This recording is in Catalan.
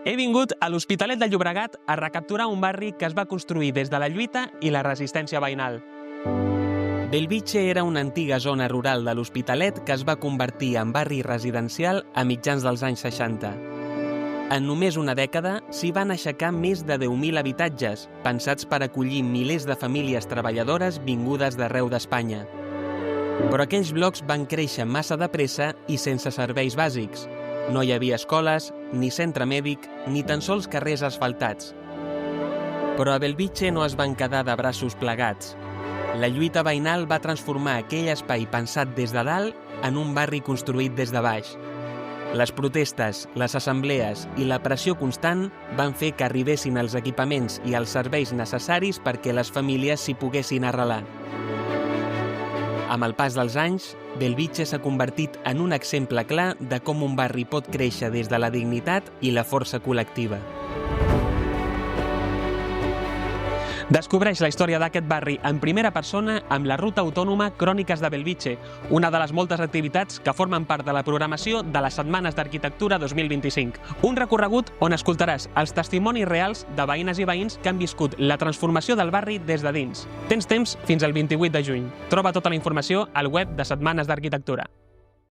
He vingut a l'Hospitalet de Llobregat a recapturar un barri que es va construir des de la lluita i la resistència veïnal. Bellvitge era una antiga zona rural de l'Hospitalet que es va convertir en barri residencial a mitjans dels anys 60. En només una dècada s'hi van aixecar més de 10.000 habitatges, pensats per acollir milers de famílies treballadores vingudes d'arreu d'Espanya. Però aquells blocs van créixer massa de pressa i sense serveis bàsics. No hi havia escoles, ni centre mèdic, ni tan sols carrers asfaltats. Però a Bellvitge no es van quedar de braços plegats. La lluita veïnal va transformar aquell espai pensat des de dalt en un barri construït des de baix. Les protestes, les assemblees i la pressió constant van fer que arribessin els equipaments i els serveis necessaris perquè les famílies s'hi poguessin arrelar. Amb el pas dels anys, Bellvitge s'ha convertit en un exemple clar de com un barri pot créixer des de la dignitat i la força col·lectiva. Descobreix la història d'aquest barri en primera persona amb la Ruta Autònoma Cròniques de Bellvitge, una de les moltes activitats que formen part de la programació de les Setmanes d'Arquitectura 2025. Un recorregut on escoltaràs els testimonis reals de veïnes i veïns que han viscut la transformació del barri des de dins. Tens temps fins al 28 de juny. Troba tota la informació al web de Setmanes d'Arquitectura.